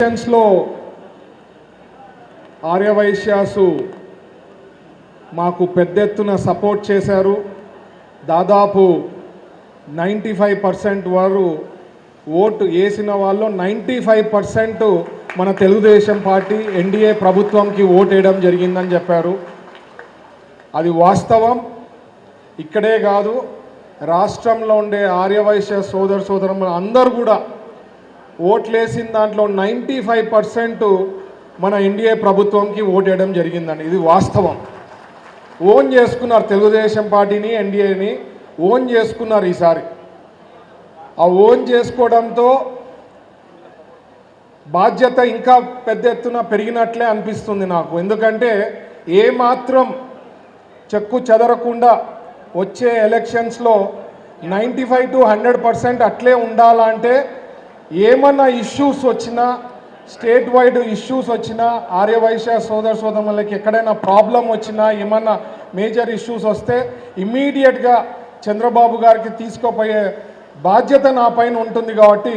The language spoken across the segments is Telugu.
ఎలక్షన్స్లో ఆర్యవైశ్యాసు మాకు పెద్ద ఎత్తున సపోర్ట్ చేశారు. దాదాపు 95% వారు ఓటు వేసిన వాళ్ళు 95% మన తెలుగుదేశం పార్టీ ఎన్డీఏ ప్రభుత్వంకి ఓటు వేయడం జరిగిందని చెప్పారు. అది వాస్తవం. ఇక్కడే కాదు, రాష్ట్రంలో ఉండే ఆర్యవైశ్య సోదరులు అందరూ కూడా ఓట్లేసిన దాంట్లో 95% మన ఎన్డీఏ ప్రభుత్వంకి ఓటు వేయడం జరిగిందండి. ఇది వాస్తవం. ఓన్ చేసుకున్నారు, తెలుగుదేశం పార్టీని ఎన్డీఏని ఓన్ చేసుకున్నారు. ఈసారి ఆ ఓన్ చేసుకోవడంతో బాధ్యత ఇంకా పెద్ద ఎత్తున పెరిగినట్లే అనిపిస్తుంది నాకు. ఎందుకంటే ఏమాత్రం చెక్కు చెదరకుండా వచ్చే ఎలక్షన్స్లో 95 to 100% అట్లే ఉండాలంటే ఏమన్నా ఇష్యూస్ వచ్చినా, స్టేట్ వైడ్ ఇష్యూస్ వచ్చినా, ఆర్యవైశ్య సోదరులకి ఎక్కడైనా ప్రాబ్లం వచ్చినా, ఏమన్నా మేజర్ ఇష్యూస్ వస్తే ఇమ్మీడియట్గా చంద్రబాబు గారికి తీసుకుపోయే బాధ్యత నా పైన ఉంటుంది. కాబట్టి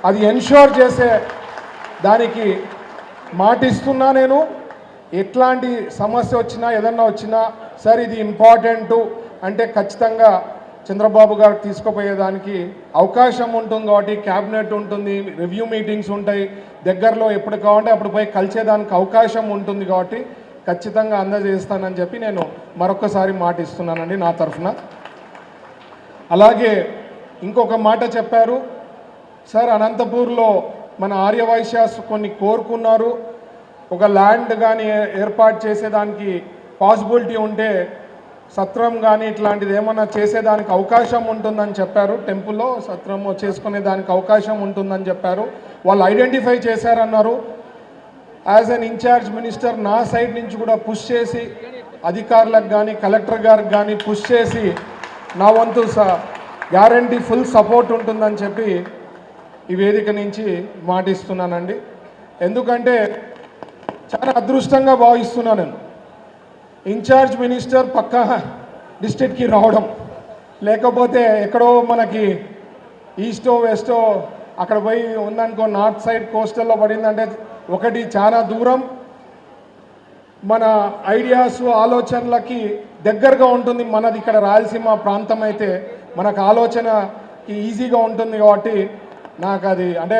అది ఎన్ష్యూర్ చేసే దానికి మాటిస్తున్నా. నేను ఎట్లాంటి సమస్య వచ్చినా, ఏదన్నా వచ్చినా, సార్ ఇది ఇంపార్టెంటు అంటే ఖచ్చితంగా చంద్రబాబు గారు తీసుకుపోయేదానికి అవకాశం ఉంటుంది. కాబట్టి క్యాబినెట్ ఉంటుంది, రివ్యూ మీటింగ్స్ ఉంటాయి, దగ్గరలో ఎప్పుడు కావాలంటే అప్పుడు పోయి కలిసేదానికి అవకాశం ఉంటుంది. కాబట్టి ఖచ్చితంగా అందజేస్తానని చెప్పి నేను మరొకసారి మాట ఇస్తున్నానండి నా తరఫున. అలాగే ఇంకొక మాట చెప్పారు సార్, అనంతపూర్లో మన ఆర్యవైశ్యాస్ కొన్ని కోరుకున్నారు, ఒక ల్యాండ్ కానీ ఏర్పాటు చేసేదానికి పాసిబిలిటీ ఉంటే సత్రం కానీ ఇట్లాంటిది ఏమన్నా చేసేదానికి అవకాశం ఉంటుందని చెప్పారు. టెంపుల్లో సత్రం చేసుకునే దానికి అవకాశం ఉంటుందని చెప్పారు. వాళ్ళు ఐడెంటిఫై చేశారన్నారు. యాజ్ అన్ ఇన్ఛార్జ్ మినిస్టర్ నా సైడ్ నుంచి కూడా పుష్ చేసి అధికారులకు కానీ కలెక్టర్ గారికి కానీ పుష్ చేసి నా వంతు గ్యారంటీ ఫుల్ సపోర్ట్ ఉంటుందని చెప్పి ఈ వేదిక నుంచి మాటిస్తున్నానండి. ఎందుకంటే చాలా అదృష్టంగా భావిస్తున్నాను నేను. ఇన్ఛార్జ్ మినిస్టర్ పక్క డిస్ట్రిక్ట్కి రావడం, లేకపోతే ఎక్కడో మనకి ఈస్టో వెస్టో అక్కడ పోయి ఉందనుకో, నార్త్ సైడ్ కోస్టల్లో పడిందంటే ఒకటి చాలా దూరం, మన ఐడియాస్ ఆలోచనలకి దగ్గరగా ఉంటుంది. మనది ఇక్కడ రాయలసీమ ప్రాంతం అయితే మనకు ఆలోచనకి ఈజీగా ఉంటుంది. కాబట్టి నాకు అది అంటే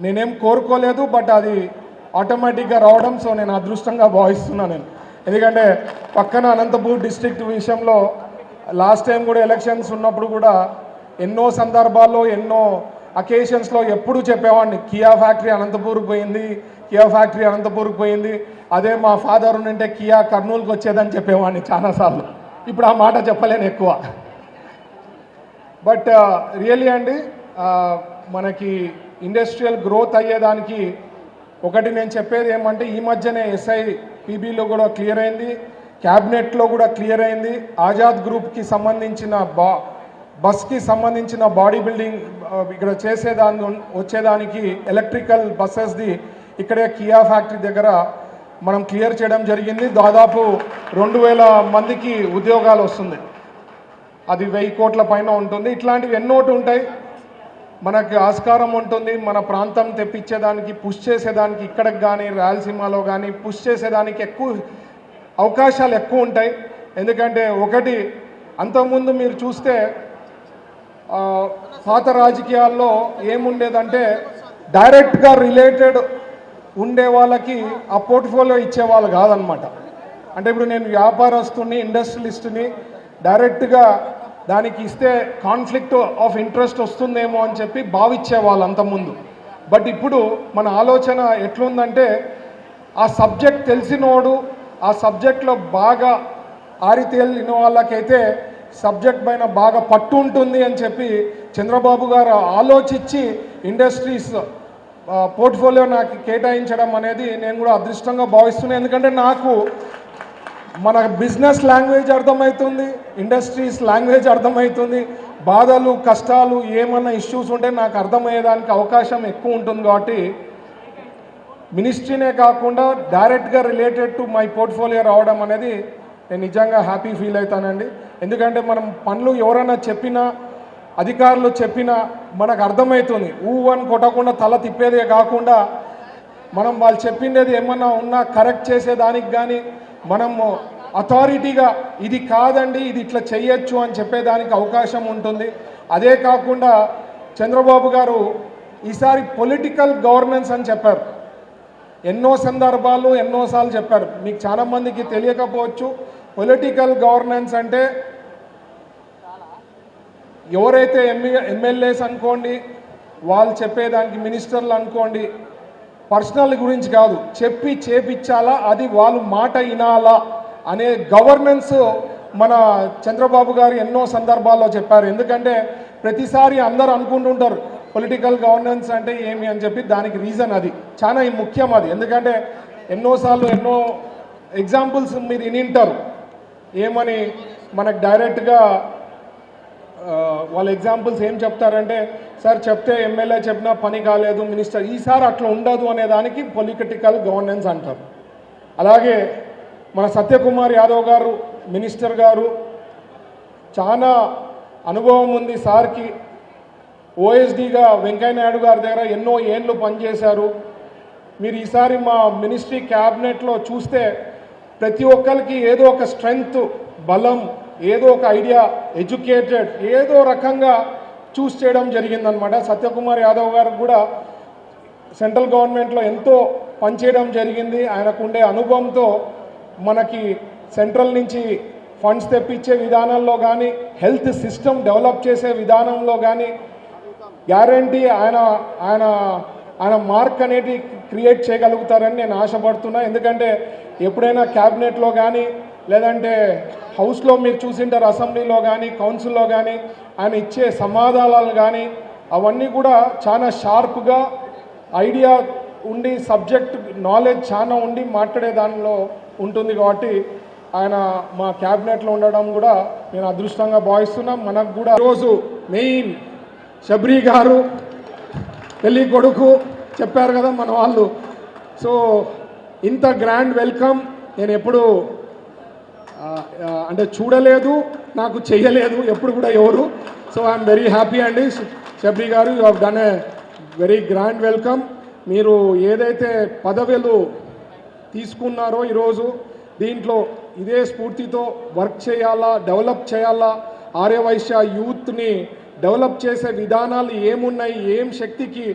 నేనేం కోరుకోలేదు, బట్ అది ఆటోమేటిక్గా రావడం సో నేను అదృష్టంగా భావిస్తున్నాను నేను. ఎందుకంటే పక్కన అనంతపూర్ డిస్ట్రిక్ట్ విషయంలో లాస్ట్ టైం కూడా ఎలక్షన్స్ ఉన్నప్పుడు కూడా ఎన్నో సందర్భాల్లో ఎన్నో అకేషన్స్లో ఎప్పుడు చెప్పేవాడిని, కియా ఫ్యాక్టరీ అనంతపూర్కి పోయింది, కియా ఫ్యాక్టరీ అనంతపూర్కి పోయింది, అదే మా ఫాదర్ ఉంటే కియా కర్నూలుకి వచ్చేదని చెప్పేవాడిని చాలాసార్లు. ఇప్పుడు ఆ మాట చెప్పలేను ఎక్కువ. బట్ రియల్లీ అండి, మనకి ఇండస్ట్రియల్ గ్రోత్ అయ్యేదానికి ఒకటి నేను చెప్పేది ఏమంటే, ఈ మధ్యనే ఎస్ఐ పీబీలో కూడా క్లియర్ అయింది, క్యాబినెట్లో కూడా క్లియర్ అయింది. ఆజాద్ గ్రూప్కి సంబంధించిన బస్కి సంబంధించిన బాడీ బిల్డింగ్ ఇక్కడ వచ్చేదానికి ఎలక్ట్రికల్ బస్సెస్ది ఇక్కడే కియా ఫ్యాక్టరీ దగ్గర మనం క్లియర్ చేయడం జరిగింది. దాదాపు 2000 మందికి ఉద్యోగాలు వస్తుంది. అది 1000 కోట్ల పైన ఉంటుంది. ఇట్లాంటివి ఎన్నోటి ఉంటాయి, మనకి ఆస్కారం ఉంటుంది. మన ప్రాంతం తెప్పించేదానికి పుష్ చేసేదానికి ఇక్కడికి కానీ రాయలసీమలో కానీ పుష్ చేసేదానికి ఎక్కువ అవకాశాలు ఎక్కువ ఉంటాయి. ఎందుకంటే ఒకటి, అంతకుముందు మీరు చూస్తే పాత రాజకీయాల్లో ఏముండేదంటే డైరెక్ట్గా రిలేటెడ్ ఉండే వాళ్ళకి ఆ పోర్ట్ఫోలియో ఇచ్చేవాళ్ళు కాదనమాట. అంటే ఇప్పుడు నేను వ్యాపారస్తుని, ఇండస్ట్రియలిస్ట్ని డైరెక్ట్గా దానికి ఇస్తే కాన్ఫ్లిక్ట్ ఆఫ్ ఇంట్రెస్ట్ వస్తుందేమో అని చెప్పి భావించేవాళ్ళు అంతకుముందు. బట్ ఇప్పుడు మన ఆలోచన ఎట్లుందంటే, ఆ సబ్జెక్ట్ తెలిసినోడు, ఆ సబ్జెక్ట్లో బాగా ఆరితేలిన వాళ్ళకైతే సబ్జెక్ట్ పైన బాగా పట్టు ఉంటుంది అని చెప్పి చంద్రబాబు గారు ఆలోచించి ఇండస్ట్రీస్ పోర్ట్ఫోలియో నాకు కేటాయించడం అనేది నేను కూడా అదృష్టంగా భావిస్తున్నాను. ఎందుకంటే నాకు మన బిజినెస్ లాంగ్వేజ్ అర్థమవుతుంది, ఇండస్ట్రీస్ లాంగ్వేజ్ అర్థమవుతుంది, బాధలు కష్టాలు ఏమన్నా ఇష్యూస్ ఉంటే నాకు అర్థమయ్యేదానికి అవకాశం ఎక్కువ ఉంటుంది. కాబట్టి మినిస్ట్రీనే కాకుండా డైరెక్ట్గా రిలేటెడ్ టు మై పోర్ట్ఫోలియో రావడం అనేది నేను నిజంగా హ్యాపీ ఫీల్ అవుతానండి. ఎందుకంటే మనం పనులు ఎవరైనా చెప్పినా అధికారులు చెప్పినా మనకు అర్థమవుతుంది. ఊ అని కొట్టకుండా తల తిప్పేదే కాకుండా మనం వాళ్ళు చెప్పిండేది ఏమన్నా ఉన్నా కరెక్ట్ చేసేదానికి కానీ మనము అథారిటీగా ఇది కాదండి ఇది ఇట్లా చెయ్యొచ్చు అని చెప్పేదానికి అవకాశం ఉంటుంది. అదే కాకుండా చంద్రబాబు గారు ఈసారి పొలిటికల్ గవర్నెన్స్ అని చెప్పారు. ఎన్నో సందర్భాలు ఎన్నోసార్లు చెప్పారు. మీకు చాలామందికి తెలియకపోవచ్చు. పొలిటికల్ గవర్నెన్స్ అంటే ఎవరైతే ఎమ్మెల్యేస్ అనుకోండి, వాళ్ళు చెప్పేదానికి మినిస్టర్లు అనుకోండి, పర్సనల్ గురించి కాదు, చెప్పి చేపించాలా, అది వాళ్ళు మాట వినాలా అనే గవర్నెన్స్ మన చంద్రబాబు గారు ఎన్నో సందర్భాల్లో చెప్పారు. ఎందుకంటే ప్రతిసారి అందరూ అనుకుంటుంటారు పొలిటికల్ గవర్నెన్స్ అంటే ఏమి అని చెప్పి. దానికి రీజన్ అది చాలా ముఖ్యం అది. ఎందుకంటే ఎన్నోసార్లు ఎన్నో ఎగ్జాంపుల్స్ మీరు వినింటారు. ఏమని మనకు డైరెక్ట్గా వాళ్ళ ఎగ్జాంపుల్స్ ఏం చెప్తారంటే, సార్ చెప్తే ఎమ్మెల్యే చెప్పినా పని కాలేదు మినిస్టర్, ఈసారి అట్లా ఉండదు అనే దానికి పొలిటికల్ గవర్నెన్స్ అంటారు. అలాగే మన సత్యకుమార్ యాదవ్ గారు మినిస్టర్ గారు చాలా అనుభవం ఉంది సార్కి. ఓఎస్డీగా వెంకయ్య నాయుడు గారి దగ్గర ఎన్నో ఏళ్ళు పనిచేశారు. మీరు ఈసారి మా మినిస్ట్రీ క్యాబినెట్లో చూస్తే ప్రతి ఒక్కరికి ఏదో ఒక స్ట్రెంగ్త్, బలం, ఏదో ఒక ఐడియా, ఎడ్యుకేటెడ్ ఏదో రకంగా చూస్ చేయడం జరిగిందనమాట. సత్యకుమార్ యాదవ్ గారికి కూడా సెంట్రల్ గవర్నమెంట్లో ఎంతో పనిచేయడం జరిగింది. ఆయనకుండే అనుభవంతో మనకి సెంట్రల్ నుంచి ఫండ్స్ తెప్పించే విధానంలో కానీ, హెల్త్ సిస్టమ్ డెవలప్ చేసే విధానంలో కానీ గ్యారంటీ ఆయన మార్క్ అనేది క్రియేట్ చేయగలుగుతారని నేను ఆశపడుతున్నా. ఎందుకంటే ఎప్పుడైనా క్యాబినెట్లో కానీ లేదంటే హౌస్లో మీరు చూసింటారు, అసెంబ్లీలో కానీ కౌన్సిల్లో కానీ ఆయన ఇచ్చే సమాధానాలు కానీ అవన్నీ కూడా చాలా షార్ప్గా ఐడియా ఉండి సబ్జెక్ట్ నాలెడ్జ్ చాలా ఉండి మాట్లాడే దానిలో ఉంటుంది. కాబట్టి ఆయన మా క్యాబినెట్లో ఉండడం కూడా నేను అదృష్టంగా భావిస్తున్నాం. మనకు కూడా ఈరోజు మెయిన్ శబరి గారు పెళ్ళి కొడుకు చెప్పారు కదా మన వాళ్ళు. సో ఇంత గ్రాండ్ వెల్కమ్ నేను ఎప్పుడు అంటే చూడలేదు, నాకు చెయ్యలేదు ఎప్పుడు కూడా ఎవరు. సో ఐఎమ్ వెరీ హ్యాపీ అండి శబరి గారు, you have done a very grand welcome. మీరు ఏదైతే పదవులు తీసుకున్నారో ఈరోజు దీంట్లో ఇదే స్ఫూర్తితో వర్క్ చేయాలా, డెవలప్ చేయాలా, ఆర్యవైశ్య యూత్ని డెవలప్ చేసే విధానాలు ఏమున్నాయి, ఏం శక్తికి